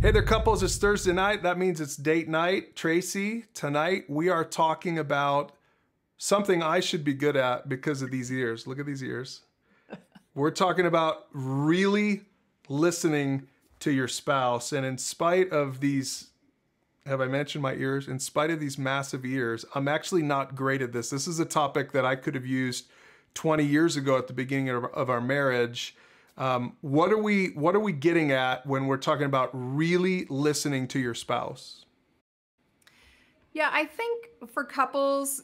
Hey there, couples. It's Thursday night. That means it's date night. Tracy, tonight we are talking about something I should be good at because of these ears. Look at these ears. We're talking about really listening to your spouse. And in spite of these, have I mentioned my ears? In spite of these massive ears, I'm actually not great at this. This is a topic that I could have used 20 years ago at the beginning of our marriage. What are we getting at when we're talking about really listening to your spouse? Yeah, I think for couples,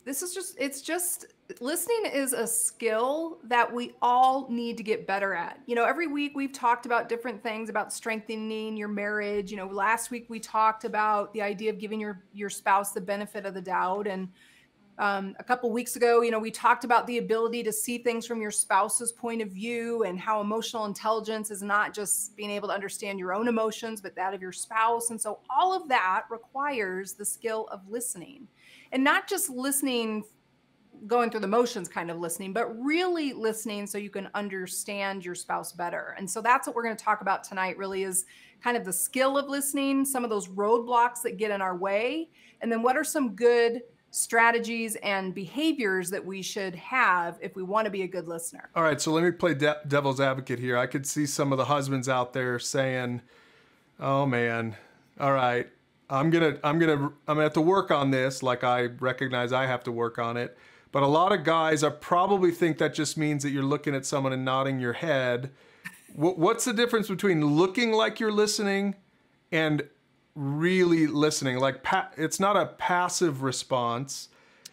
it's just listening is a skill that we all need to get better at. Every week we've talked about different things about strengthening your marriage. Last week we talked about the idea of giving your spouse the benefit of the doubt. And a couple weeks ago, we talked about the ability to see things from your spouse's point of view and how emotional intelligence is not just being able to understand your own emotions, but that of your spouse. And so all of that requires the skill of listening, and not just listening, going through the motions kind of listening, but really listening so you can understand your spouse better. And so that's what we're going to talk about tonight, really, is kind of the skill of listening, some of those roadblocks that get in our way, and then what are some good strategies and behaviors that we should have if we want to be a good listener. All right, so let me play devil's advocate here. I could see some of the husbands out there saying, "Oh man, all right, I'm gonna have to work on this. Like, I recognize I have to work on it." But a lot of guys I probably think that just means that you're looking at someone and nodding your head. What's the difference between looking like you're listening and really listening? Like, it's not a passive response,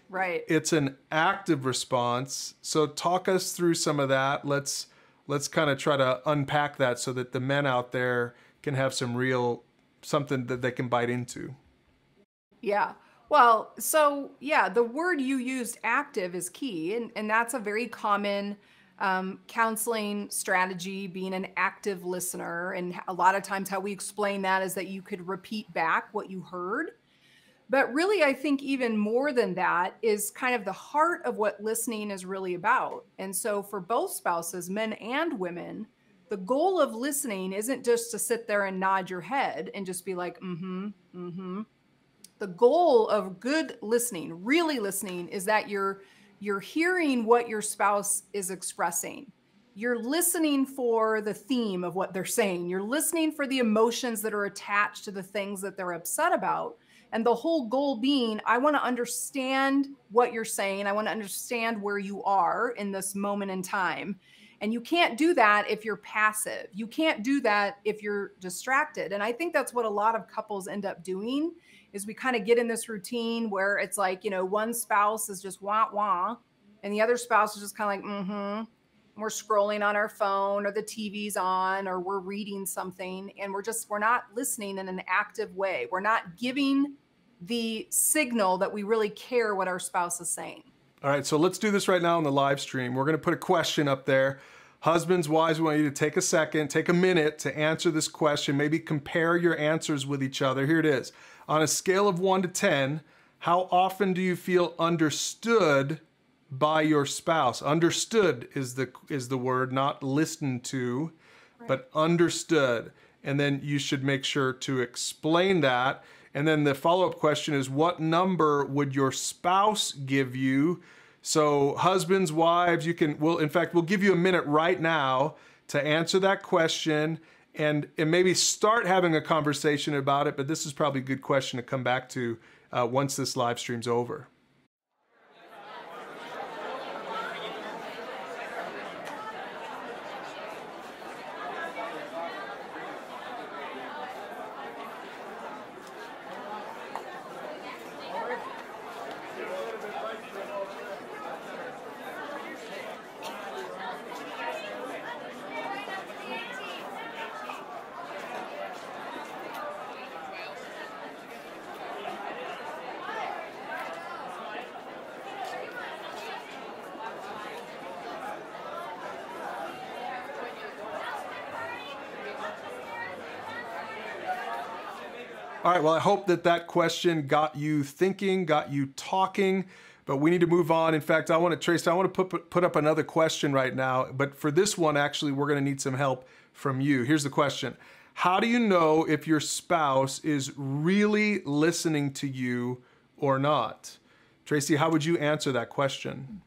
right? It's an active response. So talk us through some of that. Let's kind of try to unpack that so that the men out there can have something that they can bite into. Yeah. Well, so yeah, the word you used, active, is key, and that's a very common counseling strategy, being an active listener. And a lot of times how we explain that is that you could repeat back what you heard. But really, I think even more than that is kind of the heart of what listening is really about. And so for both spouses, men and women, the goal of listening isn't just to sit there and nod your head and just be like, mm-hmm, mm-hmm. The goal of good listening, really listening, is that you're hearing what your spouse is expressing. You're listening for the theme of what they're saying. You're listening for the emotions that are attached to the things that they're upset about. And the whole goal being, I want to understand what you're saying. I want to understand where you are in this moment in time. And you can't do that if you're passive. You can't do that if you're distracted. And I think that's what a lot of couples end up doing, is we kind of get in this routine where it's like, one spouse is just wah, wah, and the other spouse is just kind of like, mm-hmm. We're scrolling on our phone, or the TV's on, or we're reading something, and we're not listening in an active way. We're not giving the signal that we really care what our spouse is saying. All right, so let's do this right now on the live stream. We're going to put a question up there. Husbands, wives, we want you to take a minute to answer this question. Maybe compare your answers with each other. Here it is. On a scale of 1 to 10, how often do you feel understood by your spouse? Understood is the word, not listened to, right, but understood. And then you should make sure to explain that. And then the follow-up question is, what number would your spouse give you? So husbands, wives, we'll give you a minute right now to answer that question and maybe start having a conversation about it. But this is probably a good question to come back to once this live stream's over. All right, well, I hope that question got you thinking, got you talking, but we need to move on. In fact, Tracy, I want to put up another question right now, but for this one, actually, we're going to need some help from you. Here's the question. How do you know if your spouse is really listening to you or not? Tracy, how would you answer that question?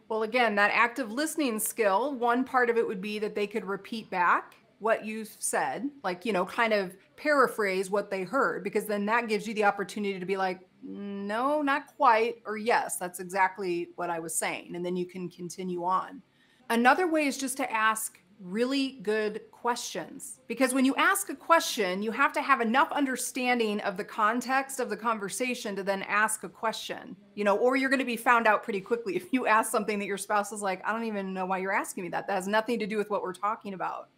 Well, again, that active listening skill, one part of it would be that they could repeat back what you said, like, kind of paraphrase what they heard, because then that gives you the opportunity to be like, no, not quite, or yes, that's exactly what I was saying. And then you can continue on. Another way is just to ask really good questions. Because when you ask a question, you have to have enough understanding of the context of the conversation to then ask a question, or you're going to be found out pretty quickly if you ask something that your spouse is like, I don't even know why you're asking me that. That has nothing to do with what we're talking about.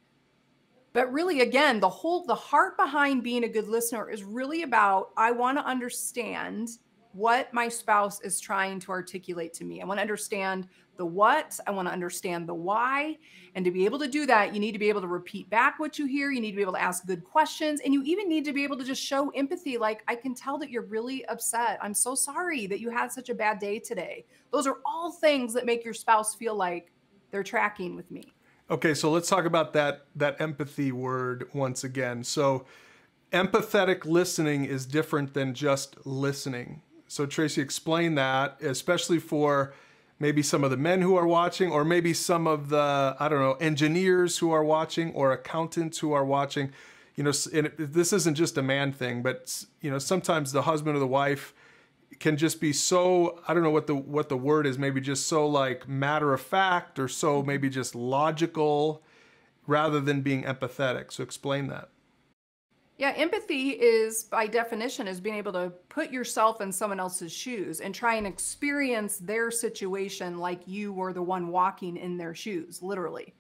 But really, again, the heart behind being a good listener is really about, I want to understand what my spouse is trying to articulate to me. I want to understand the what, I want to understand the why. And to be able to do that, you need to be able to repeat back what you hear. You need to be able to ask good questions. And you even need to be able to just show empathy. Like, I can tell that you're really upset. I'm so sorry that you had such a bad day today. Those are all things that make your spouse feel like they're tracking with me. Okay, so let's talk about that empathy word once again. So empathetic listening is different than just listening. So Tracy, explain that, especially for maybe some of the men who are watching, or maybe some of the, I don't know, engineers who are watching, or accountants who are watching. And this isn't just a man thing, but sometimes the husband or the wife can just be so, I don't know what the word is, maybe just so like matter of fact, or so maybe just logical, rather than being empathetic. So explain that. Yeah, empathy is, by definition, is being able to put yourself in someone else's shoes and try and experience their situation like you were the one walking in their shoes, literally.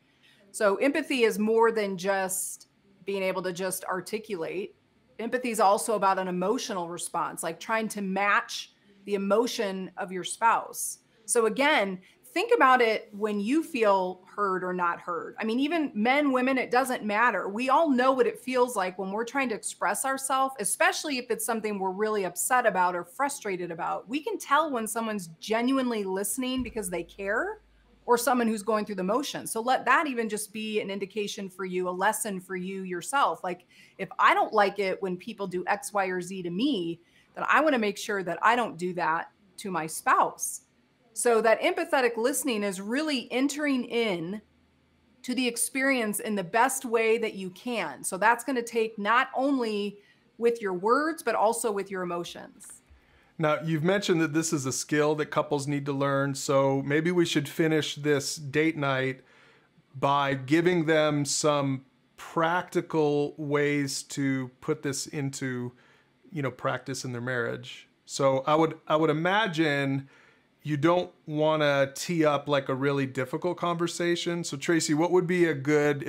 So empathy is more than just being able to just articulate. Empathy is also about an emotional response, like trying to match the emotion of your spouse. So again, think about it when you feel heard or not heard. I mean, even men, women, it doesn't matter. We all know what it feels like when we're trying to express ourselves, especially if it's something we're really upset about or frustrated about. We can tell when someone's genuinely listening because they care, or someone who's going through the motions. So let that even just be an indication for you, a lesson for you yourself. Like, if I don't like it when people do X, Y, or Z to me, then I want to make sure that I don't do that to my spouse. So that empathetic listening is really entering in to the experience in the best way that you can. So that's going to take not only with your words, but also with your emotions. Now, you've mentioned that this is a skill that couples need to learn, so maybe we should finish this date night by giving them some practical ways to put this into, practice in their marriage. So I would imagine you don't want to tee up like a really difficult conversation. So Tracy, what would be a good,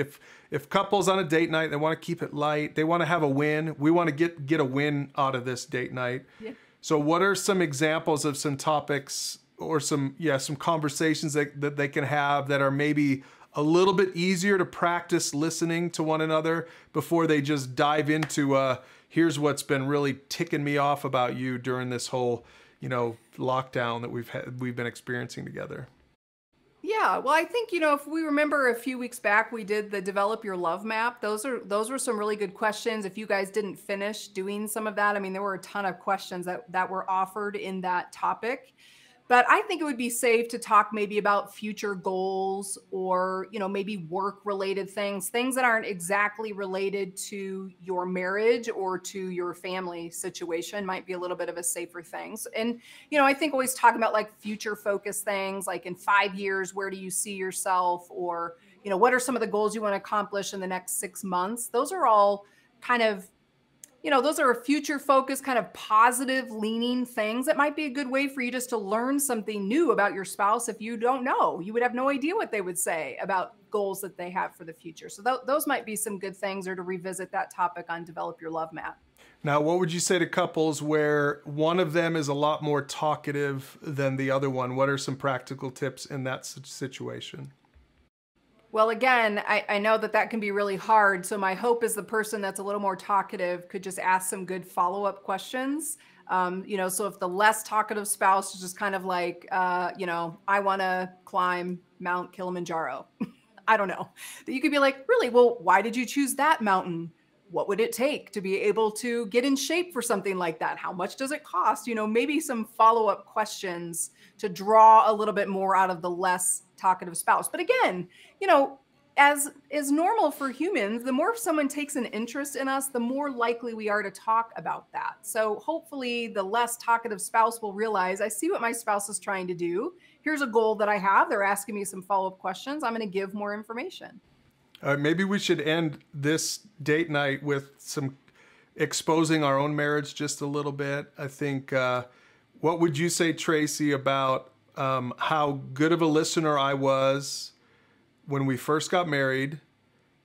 if couples on a date night, they want to keep it light, they want to have a win, we want to get a win out of this date night. Yeah. So what are some examples of some topics or some conversations that they can have that are maybe a little bit easier to practice listening to one another before they just dive into here's what's been really ticking me off about you during this whole, lockdown that we've been experiencing together? Yeah, well, I think, if we remember a few weeks back, we did the develop your love map. Those were some really good questions. If you guys didn't finish doing some of that, I mean, there were a ton of questions that were offered in that topic. But I think it would be safe to talk maybe about future goals, or, maybe work related things that aren't exactly related to your marriage or to your family situation might be a little bit of a safer thing. And, I think always talking about like future focused things, like in 5 years, where do you see yourself? Or, what are some of the goals you want to accomplish in the next 6 months? Those are all kind of, those are future focused, kind of positive leaning things that might be a good way for you just to learn something new about your spouse. If you don't know, you would have no idea what they would say about goals that they have for the future. So those might be some good things, or to revisit that topic on develop your love map. Now, what would you say to couples where one of them is a lot more talkative than the other one? What are some practical tips in that situation? Well, again, I know that can be really hard. So my hope is the person that's a little more talkative could just ask some good follow-up questions. So if the less talkative spouse is just kind of like, I want to climb Mount Kilimanjaro. I don't know. That you could be like, really? Well, why did you choose that mountain? What would it take to be able to get in shape for something like that? How much does it cost? Maybe some follow-up questions to draw a little bit more out of the less talkative spouse. But again, as is normal for humans, the more someone takes an interest in us, the more likely we are to talk about that. So hopefully the less talkative spouse will realize, I see what my spouse is trying to do. Here's a goal that I have. They're asking me some follow-up questions. I'm going to give more information. Maybe we should end this date night with some exposing our own marriage just a little bit. I think, what would you say, Tracy, about how good of a listener I was when we first got married,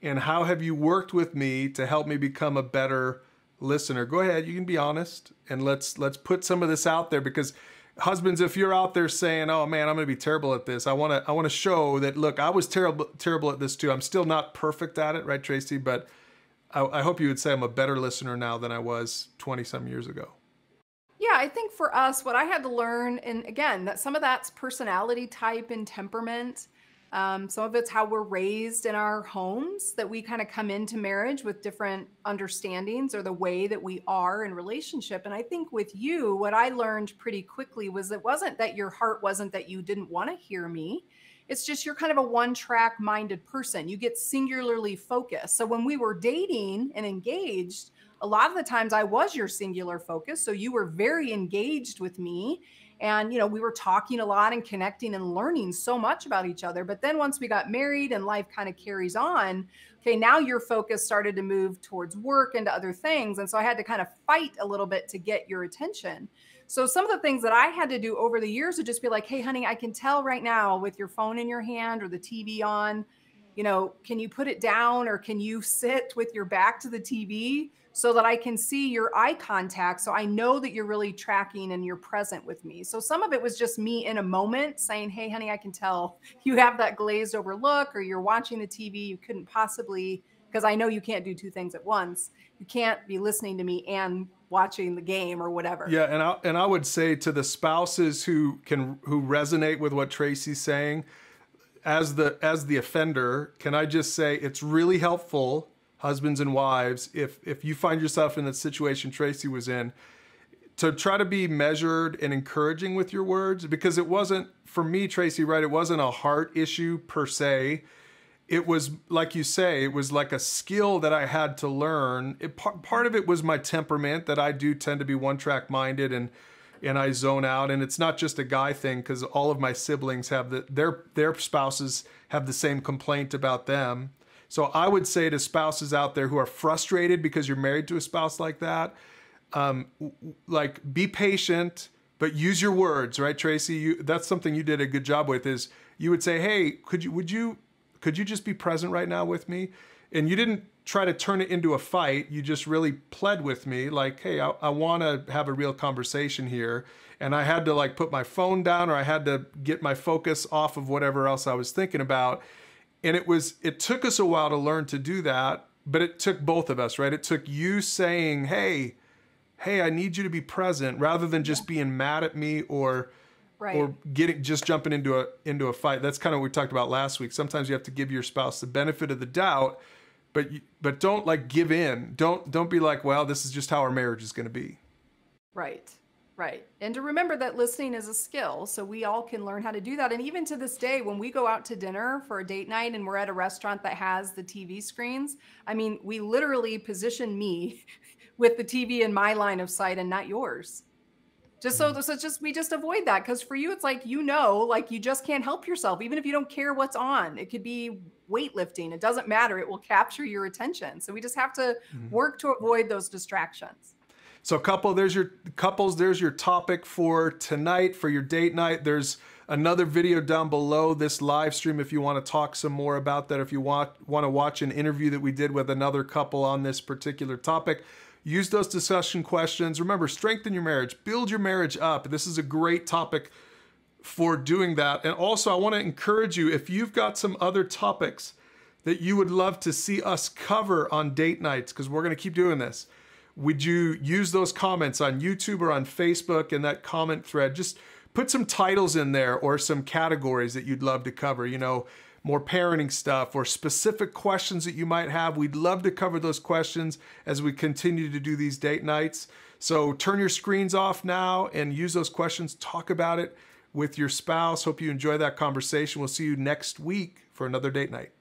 and how have you worked with me to help me become a better listener? Go ahead, you can be honest, and let's put some of this out there, because husbands, if you're out there saying, "Oh man, I'm going to be terrible at this," I want to show that, look, I was terrible at this too. I'm still not perfect at it, right, Tracy? But I hope you would say I'm a better listener now than I was 20 some years ago. Yeah, I think for us, what I had to learn, and again, that some of that's personality type and temperament. Some of it's how we're raised in our homes, that we kind of come into marriage with different understandings or the way that we are in relationship. And I think with you, what I learned pretty quickly was it wasn't that your heart wasn't that you didn't want to hear me. It's just you're kind of a one-track minded person. You get singularly focused. So when we were dating and engaged, a lot of the times I was your singular focus. So you were very engaged with me. And, we were talking a lot and connecting and learning so much about each other. But then once we got married and life kind of carries on, okay, now your focus started to move towards work and to other things. And so I had to kind of fight a little bit to get your attention. So some of the things that I had to do over the years would just be like, hey, honey, I can tell right now with your phone in your hand or the TV on, can you put it down, or can you sit with your back to the TV so that I can see your eye contact, so I know that you're really tracking and you're present with me. So some of it was just me in a moment saying, hey, honey, I can tell you have that glazed over look, or you're watching the TV. You couldn't possibly, because I know you can't do two things at once. You can't be listening to me and watching the game or whatever. Yeah, and I would say to the spouses who resonate with what Tracy's saying, as the offender, can I just say it's really helpful, husbands and wives, if you find yourself in the situation Tracy was in, to try to be measured and encouraging with your words, because it wasn't, for me, Tracy, right, it wasn't a heart issue per se. It was, like you say, it was like a skill that I had to learn. Part of it was my temperament, that I do tend to be one-track minded and I zone out. And it's not just a guy thing, because all of my siblings have their spouses have the same complaint about them. So I would say to spouses out there who are frustrated because you're married to a spouse like that, be patient, but use your words, right, Tracy? That's something you did a good job with, is you would say, hey, could you just be present right now with me? And you didn't try to turn it into a fight. You just really pled with me, like, hey, I want to have a real conversation here. And I had to put my phone down, or I had to get my focus off of whatever else I was thinking about. And it took us a while to learn to do that, but it took both of us, right? It took you saying, hey, I need you to be present, rather than just being mad at me or just jumping into a fight. That's kind of what we talked about last week. Sometimes you have to give your spouse the benefit of the doubt, but don't give in. Don't be like, well, this is just how our marriage is going to be. Right. Right. And to remember that listening is a skill. So we all can learn how to do that. And even to this day, when we go out to dinner for a date night and we're at a restaurant that has the TV screens, I mean, we literally position me with the TV in my line of sight and not yours. Just so we just avoid that. Because for you, it's you just can't help yourself. Even if you don't care what's on, it could be weightlifting. It doesn't matter. It will capture your attention. So we just have to work to avoid those distractions. So there's your topic for tonight, for your date night. There's another video down below this live stream if you want to talk some more about that, if you want to watch an interview that we did with another couple on this particular topic. Use those discussion questions. Remember, strengthen your marriage, build your marriage up. This is a great topic for doing that. And also, I want to encourage you, if you've got some other topics that you would love to see us cover on date nights, because we're going to keep doing this, would you use those comments on YouTube or on Facebook in that comment thread? Just put some titles in there or some categories that you'd love to cover. more parenting stuff, or specific questions that you might have. We'd love to cover those questions as we continue to do these date nights. So turn your screens off now and use those questions. Talk about it with your spouse. Hope you enjoy that conversation. We'll see you next week for another date night.